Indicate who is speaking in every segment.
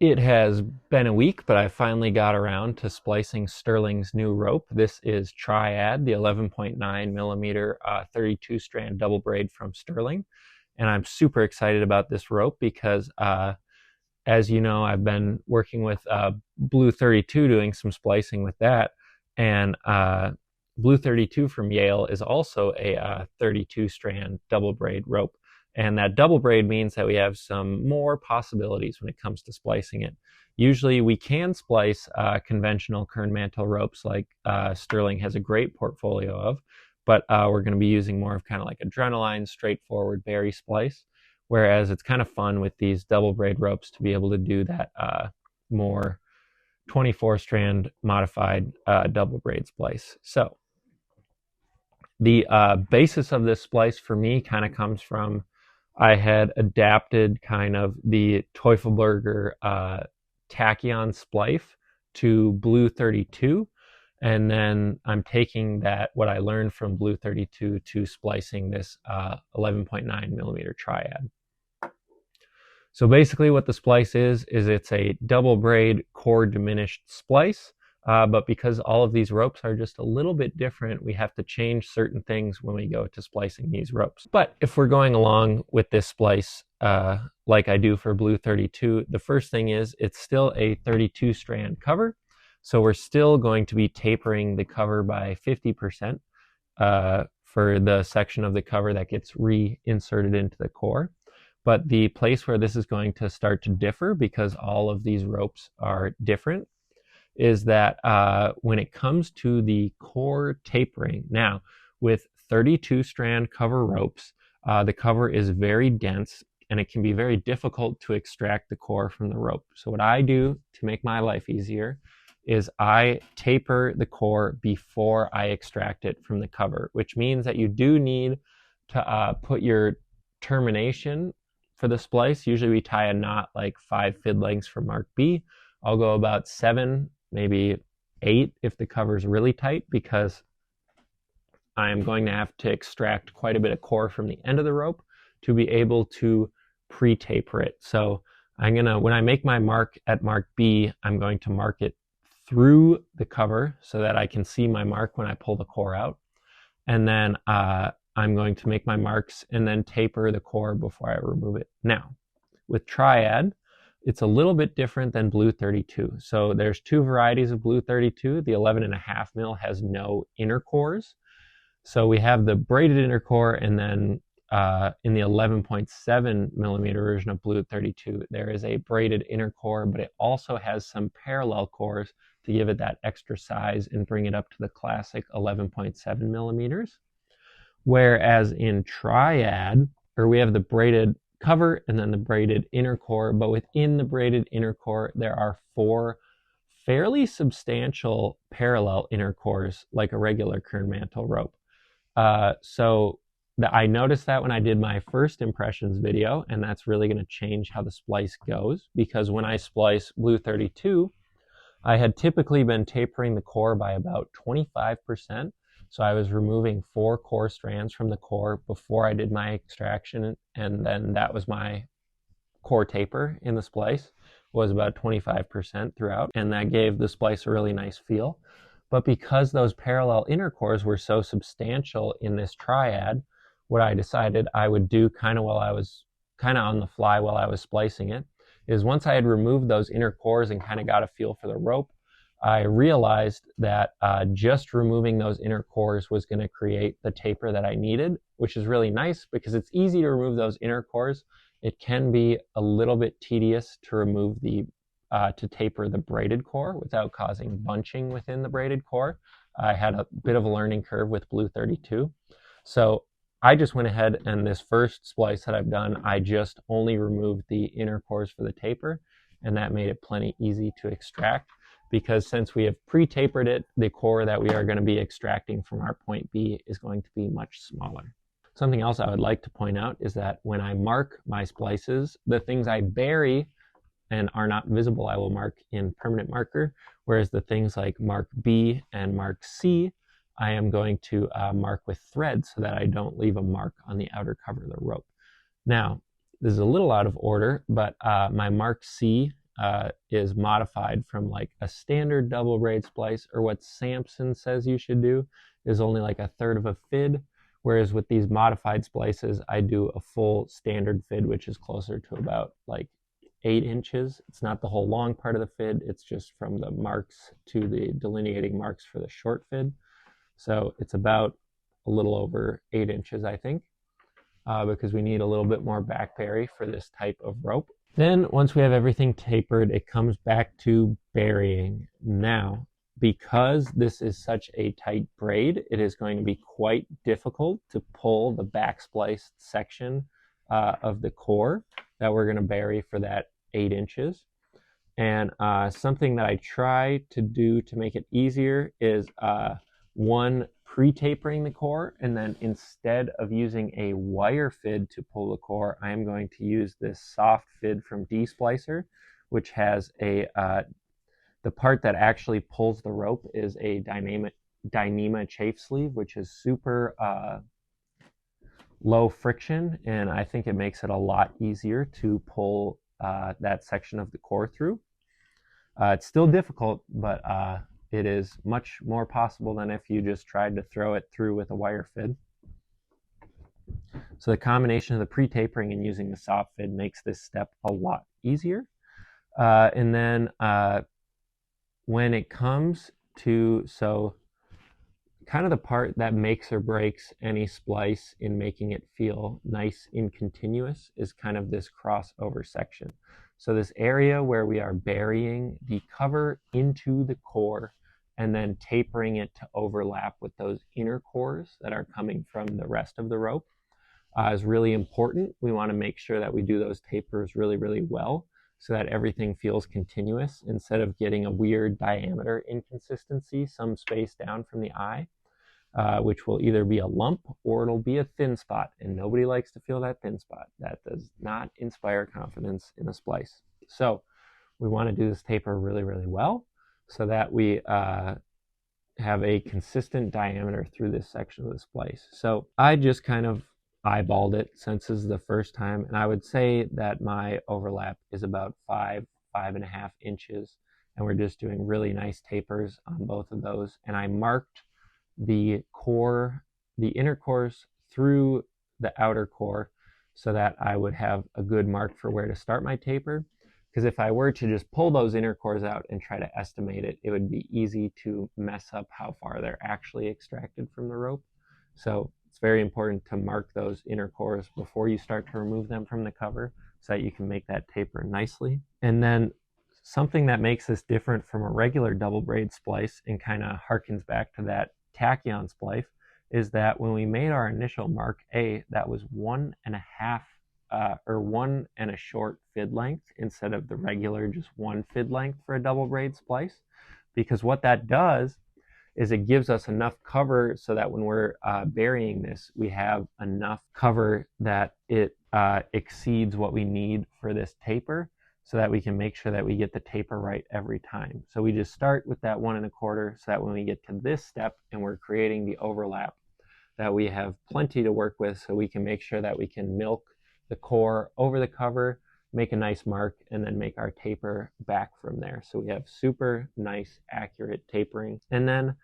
Speaker 1: It has been a week, but I finally got around to splicing Sterling's new rope. This is Triad, the 11.9 millimeter 32 strand double braid from Sterling. And I'm super excited about this rope because, as you know, I've been working with Blue 32, doing some splicing with that. And Blue 32 from Yale is also a 32 strand double braid rope. And that double braid means that we have some more possibilities when it comes to splicing it. Usually we can splice conventional kern mantle ropes like Sterling has a great portfolio of, but we're going to be using more of kind of like adrenaline, straightforward berry splice, whereas it's kind of fun with these double braid ropes to be able to do that more 24 strand modified double braid splice. So the basis of this splice for me kind of comes from I had adapted kind of the Teufelberger Tachyon Splice to Blue 32, and then I'm taking that, what I learned from Blue 32, to splicing this 11.9 millimeter Triad. So basically what the splice is it's a double braid core diminished splice. But because all of these ropes are just a little bit different, we have to change certain things when we go to splicing these ropes. But if we're going along with this splice, like I do for Blue 32, the first thing is it's still a 32 strand cover. So we're still going to be tapering the cover by 50% for the section of the cover that gets reinserted into the core. But the place where this is going to start to differ, because all of these ropes are different, is that when it comes to the core tapering, now with 32 strand cover ropes, the cover is very dense and it can be very difficult to extract the core from the rope. So what I do to make my life easier is I taper the core before I extract it from the cover, which means that you do need to put your termination for the splice. Usually we tie a knot like 5 fid lengths for Mark B. I'll go about 7, maybe 8 if the cover is really tight, because I'm going to have to extract quite a bit of core from the end of the rope to be able to pre-taper it. So I'm gonna, when I make my mark at Mark B, I'm going to mark it through the cover so that I can see my mark when I pull the core out. And then I'm going to make my marks and then taper the core before I remove it. Now, with Triad, it's a little bit different than Blue 32. So there's 2 varieties of Blue 32. The 11.5 mil has no inner cores. So we have the braided inner core, and then in the 11.7 millimeter version of Blue 32, there is a braided inner core, but it also has some parallel cores to give it that extra size and bring it up to the classic 11.7 millimeters. Whereas in Triad, or we have the braided cover and then the braided inner core, but within the braided inner core there are 4 fairly substantial parallel inner cores like a regular kern mantle rope. So I noticed that when I did my first impressions video, and that's really going to change how the splice goes, because when I splice Blue 32, I had typically been tapering the core by about 25%. So I was removing 4 core strands from the core before I did my extraction, and then that was my core taper in the splice, was about 25% throughout, and that gave the splice a really nice feel. But because those parallel inner cores were so substantial in this Triad, what I decided I would do kind of on the fly while I was splicing it, is once I had removed those inner cores and kind of got a feel for the rope, I realized that just removing those inner cores was going to create the taper that I needed, which is really nice because it's easy to remove those inner cores. It can be a little bit tedious to remove to taper the braided core without causing bunching within the braided core. I had a bit of a learning curve with Blue 32. So I just went ahead, and this first splice that I've done, I just only removed the inner cores for the taper, and that made it plenty easy to extract. Because since we have pre-tapered it, the core that we are going to be extracting from our point B is going to be much smaller. Something else I would like to point out is that when I mark my splices, the things I bury and are not visible, I will mark in permanent marker, whereas the things like Mark B and Mark C, I am going to mark with thread so that I don't leave a mark on the outer cover of the rope. Now, this is a little out of order, but my Mark C is modified from like a standard double braid splice, or what Sampson says you should do is only like a third of a fid, whereas with these modified splices I do a full standard fid, which is closer to about like 8 inches. It's not the whole long part of the fid, it's just from the marks to the delineating marks for the short fid. So it's about a little over 8 inches, I think, because we need a little bit more back bury for this type of rope. Then once we have everything tapered, it comes back to burying. Now, because this is such a tight braid, it is going to be quite difficult to pull the back spliced section of the core that we're going to bury for that 8 inches. And something that I try to do to make it easier is one, pre-tapering the core, and then instead of using a wire fid to pull the core, I am going to use this soft fid from D-Splicer, which has a the part that actually pulls the rope is a Dyneema chafe sleeve, which is super low friction, and I think it makes it a lot easier to pull that section of the core through. It's still difficult, but it is much more possible than if you just tried to throw it through with a wire fid. So the combination of the pre-tapering and using the soft fid makes this step a lot easier. And then when it comes to, so kind of the part that makes or breaks any splice in making it feel nice and continuous is kind of this crossover section. So this area where we are burying the cover into the core and then tapering it to overlap with those inner cores that are coming from the rest of the rope is really important. We want to make sure that we do those tapers really, really well so that everything feels continuous instead of getting a weird diameter inconsistency some space down from the eye, which will either be a lump or it'll be a thin spot, and nobody likes to feel that thin spot. That does not inspire confidence in a splice. So we want to do this taper really, really well so that we have a consistent diameter through this section of the splice. So I just kind of eyeballed it since this is the first time, and I would say that my overlap is about 5.5 inches, and we're just doing really nice tapers on both of those. And I marked the core, the inner cores through the outer core so that I would have a good mark for where to start my taper. Because if I were to just pull those inner cores out and try to estimate it, it would be easy to mess up how far they're actually extracted from the rope. So it's very important to mark those inner cores before you start to remove them from the cover so that you can make that taper nicely. And then something that makes this different from a regular double braid splice and kind of harkens back to that Tachyon splice is that when we made our initial mark A, that was 1.5 or 1 and a short fid length instead of the regular just 1 fid length for a double braid splice. Because what that does is it gives us enough cover so that when we're burying this, we have enough cover that it exceeds what we need for this taper, so that we can make sure that we get the taper right every time. So we just start with that 1 1/4 so that when we get to this step and we're creating the overlap, that we have plenty to work with so we can make sure that we can milk the core over the cover, make a nice mark, and then make our taper back from there. So we have super nice, accurate tapering. And then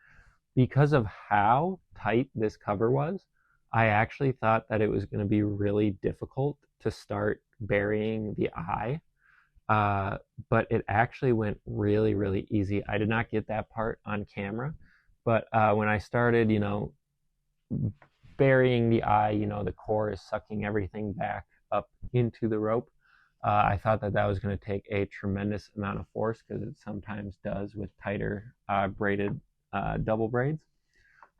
Speaker 1: because of how tight this cover was, I actually thought that it was going to be really difficult to start burying the eye. But it actually went really, really easy. I did not get that part on camera, but when I started, burying the eye, the core is sucking everything back up into the rope. I thought that was going to take a tremendous amount of force, because it sometimes does with tighter braided double braids.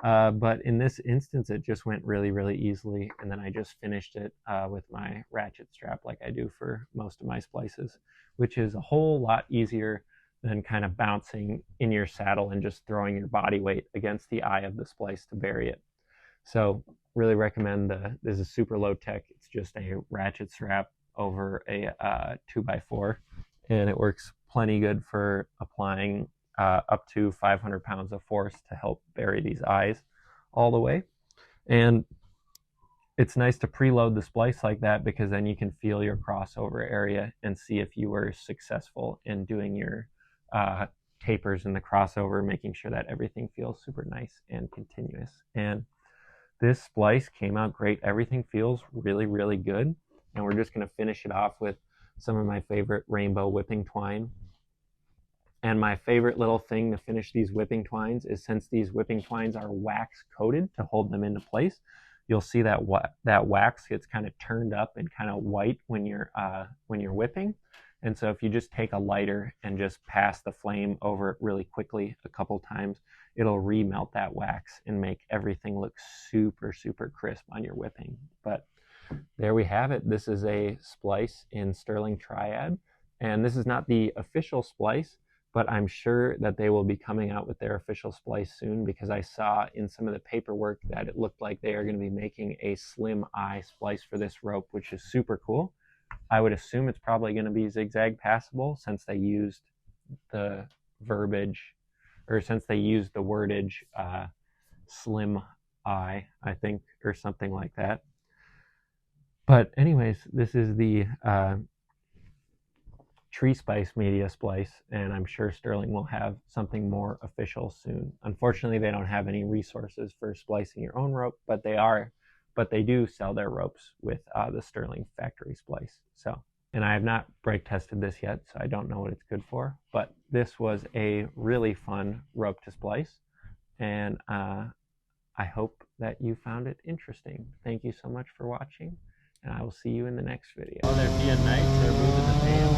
Speaker 1: But in this instance, it just went really, really easily. And then I just finished it with my ratchet strap like I do for most of my splices, which is a whole lot easier than kind of bouncing in your saddle and just throwing your body weight against the eye of the splice to bury it. So really recommend this is super low tech. It's just a ratchet strap over a 2x4, and it works plenty good for applying up to 500 pounds of force to help bury these eyes all the way. And it's nice to preload the splice like that, because then you can feel your crossover area and see if you were successful in doing your tapers in the crossover, making sure that everything feels super nice and continuous. And this splice came out great. Everything feels really, really good. And we're just going to finish it off with some of my favorite rainbow whipping twine. And my favorite little thing to finish these whipping twines is, since these whipping twines are wax coated to hold them into place, you'll see that that wax gets kind of turned up and kind of white when you're whipping. And so if you just take a lighter and just pass the flame over it really quickly a couple times, it'll remelt that wax and make everything look super, super crisp on your whipping. But there we have it. This is a splice in Sterling Triad. And this is not the official splice, but I'm sure that they will be coming out with their official splice soon, because I saw in some of the paperwork that it looked like they are going to be making a slim I splice for this rope, which is super cool. I would assume it's probably going to be zigzag passable, since they used the verbiage, or since they used the wordage slim I think, or something like that. But anyways, this is the Tree Spice Media Splice, and I'm sure Sterling will have something more official soon. Unfortunately, they don't have any resources for splicing your own rope, but they do sell their ropes with the Sterling factory splice. So, and I have not brake tested this yet, so I don't know what it's good for, but this was a really fun rope to splice, and I hope that you found it interesting. Thank you so much for watching, and I will see you in the next video. Oh, they're being nice. They're moving the tail.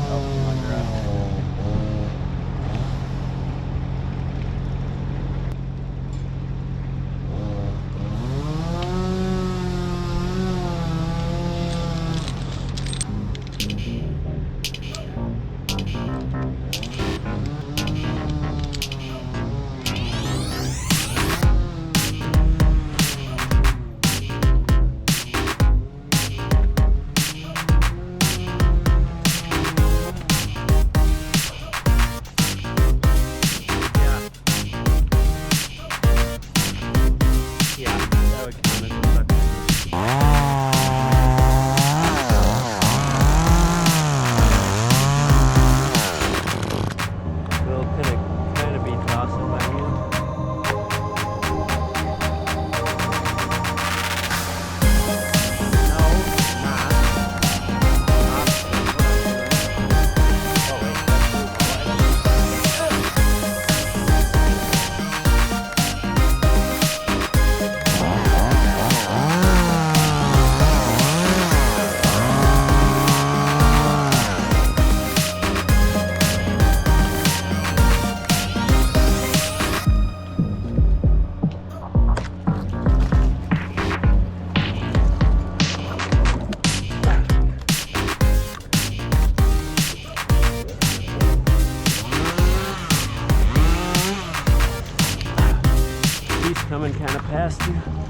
Speaker 1: Coming kind of past you.